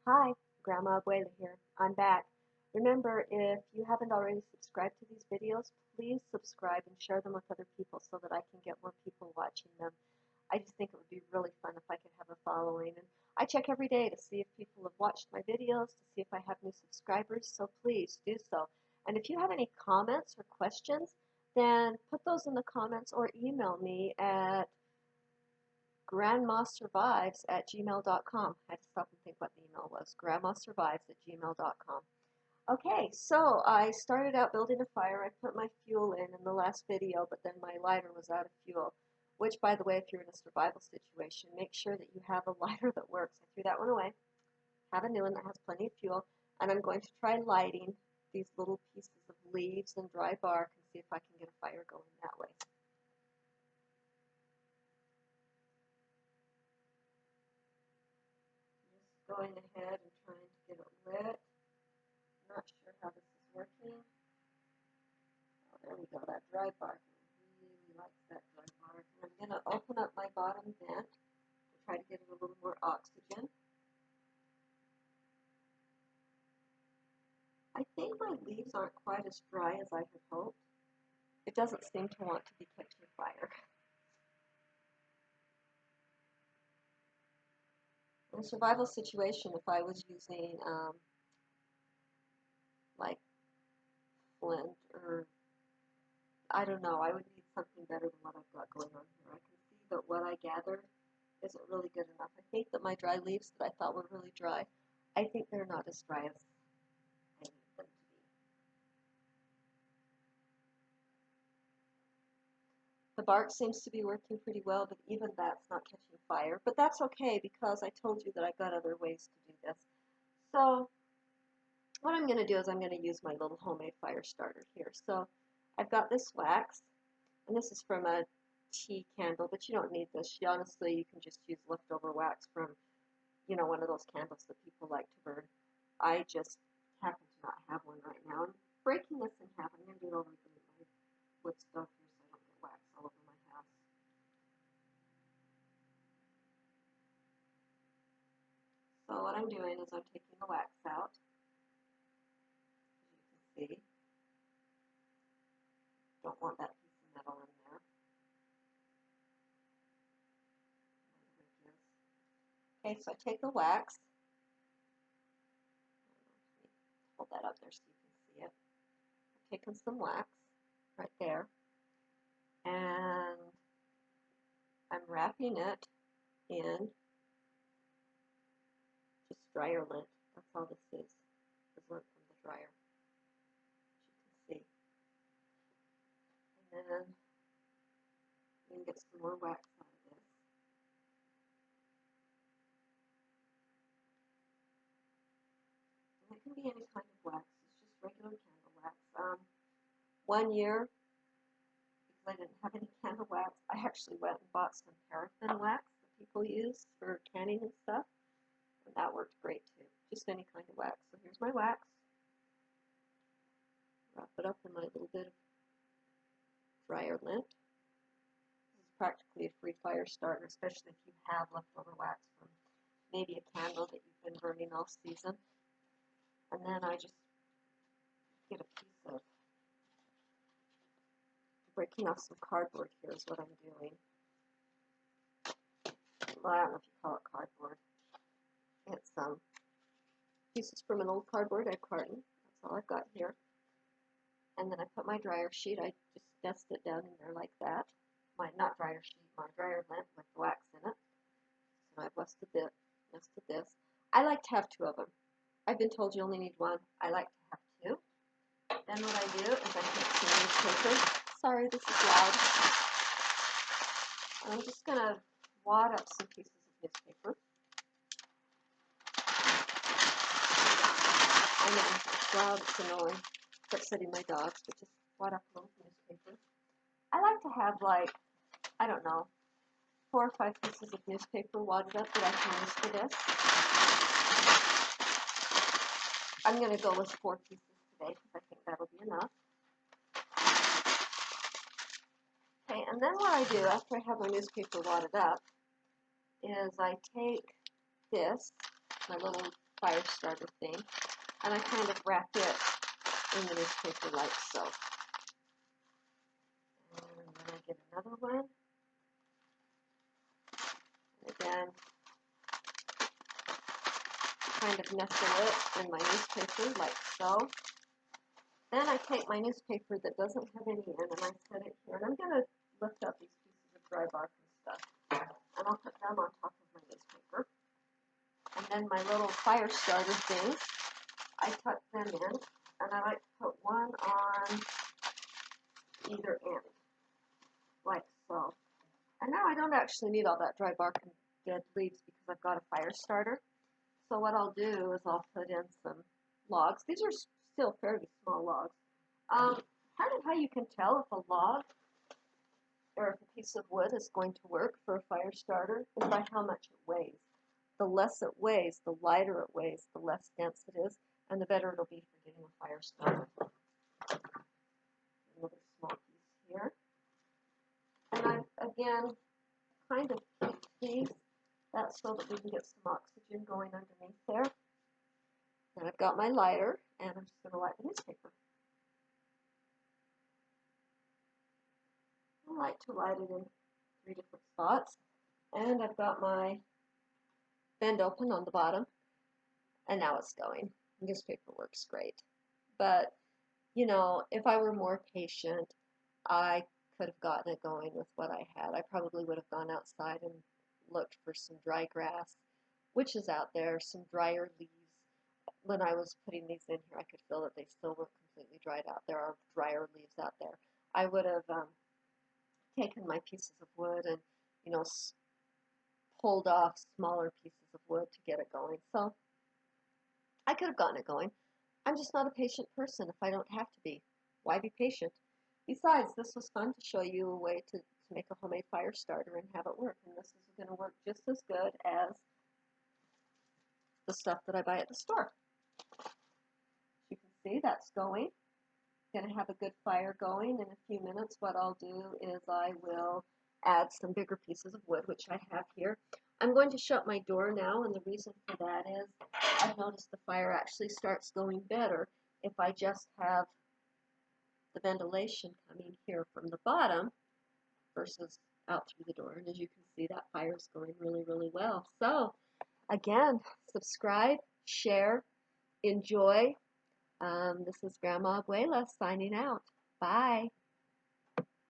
Hi, Grandma Abuela here. I'm back. Remember, if you haven't already subscribed to these videos, please subscribe and share them with other people so that I can get more people watching them. I just think it would be really fun if I could have a following. And I check every day to see if people have watched my videos, to see if I have new subscribers, so please do so. And if you have any comments or questions, then put those in the comments or email me at grandmasurvives@gmail.com. I had to stop and think what the email was. grandmasurvives@gmail.com. Okay, so I started out building a fire. I put my fuel in the last video, but then my lighter was out of fuel, which, by the way, if you're in a survival situation, make sure that you have a lighter that works. I threw that one away. Have a new one that has plenty of fuel, and I'm going to try lighting these little pieces of leaves and dry bark and see if I can get a fire going that way. Just going ahead and trying to get it lit. Not sure how this is working. Oh, there we go, that dry bark. I really like that dry bark. And I'm going to open up my bottom vent to try to get it a little more oxygen. I think my leaves aren't quite as dry as I had hoped. It doesn't seem to want to be catching fire. In a survival situation, if I was using like flint or I don't know, I would need something better than what I've got going on here. I can see that what I gathered isn't really good enough. I think that my dry leaves that I thought were really dry, I think they're not as dry as I need them to be. The bark seems to be working pretty well, but even that's not catching fire. But that's okay because I told you that I've got other ways to do this. So what I'm going to do is I'm going to use my little homemade fire starter here. So I've got this wax, and this is from a tea candle, but you don't need this. Honestly, you can just use leftover wax from, you know, one of those candles that people like to burn. I just happen to not have one right now. I'm breaking this in half. I'm going to do it over my wood stove here so I don't get wax all over my house. So what I'm doing is I'm taking the wax out, as you can see. Don't want that piece of metal in there. Okay, so I take the wax. Hold that up there so you can see it. I've taken some wax right there, and I'm wrapping it in just dryer lint. That's all this is lint from the dryer, as you can see. And then you can get some more wax out of this. And it can be any kind of wax. It's just regular candle wax. 1 year, because I didn't have any candle wax, I actually went and bought some paraffin wax that people use for canning and stuff. And that worked great too. Just any kind of wax. So here's my wax. Wrap it up in my little bit of dryer lint. This is practically a free fire starter, especially if you have leftover wax from maybe a candle that you've been burning all season. And then I just get a piece of, breaking off some cardboard here is what I'm doing. Well, I don't know if you call it cardboard. It's pieces from an old cardboard egg carton. That's all I've got here. And then I put my dryer sheet. I just dust it down in there like that. My not dryer sheet, my dryer lint with the wax in it. So I've nested this. I like to have 2 of them. I've been told you only need 1. I like to have 2. Then what I do is I take some newspaper. Sorry, this is loud. And I'm just going to wad up some pieces of newspaper. I know, it's loud, it's annoying. It's upsetting my dogs, but just wad up a little newspaper. I like to have, like, I don't know, 4 or 5 pieces of newspaper wadded up that I can use for this. I'm going to go with 4 pieces today because I think that'll be enough. Okay, and then what I do after I have my newspaper wadded up is I take this, my little fire starter thing, and I kind of wrap it in the newspaper like so. And then I get another one. And again, kind of nestle it in my newspaper like so. Then I take my newspaper that doesn't have any in and I set it here. And I'm going to lift up these pieces of dry bark and stuff. And I'll put them on top of my newspaper. And then my little fire starter things, I tuck them in. And I like to put one on either end, like so. And now I don't actually need all that dry bark and dead leaves because I've got a fire starter. So what I'll do is I'll put in some logs. These are still fairly small logs. Part of how you can tell if a log or if a piece of wood is going to work for a fire starter is by how much it weighs. The less it weighs, the lighter it weighs, the less dense it is, and the better it'll be for getting a fire starter. Another small piece here. And I, again, kind of keep these. That's so that we can get some oxygen going underneath there. And I've got my lighter, and I'm just going to light the newspaper. I like to light it in 3 different spots. And I've got my bend open on the bottom, and now it's going. Newspaper works great. But, you know, if I were more patient, I could have gotten it going with what I had. I probably would have gone outside and looked for some dry grass, which is out there, some drier leaves. When I was putting these in here, I could feel that they still weren't completely dried out. There are drier leaves out there. I would have taken my pieces of wood and, you know, pulled off smaller pieces of wood to get it going. So I could have gotten it going. I'm just not a patient person if I don't have to be. Why be patient? Besides, this was fun to show you a way to make a homemade fire starter and have it work. And this is going to work just as good as the stuff that I buy at the store. You can see that's going. Going to have a good fire going. In a few minutes, what I'll do is I will add some bigger pieces of wood, which I have here. I'm going to shut my door now, and the reason for that is I've noticed the fire actually starts going better if I just have the ventilation coming here from the bottom versus out through the door. And as you can see, that fire is going really, really well. So, again, subscribe, share, enjoy. This is Grandma Abuela signing out. Bye.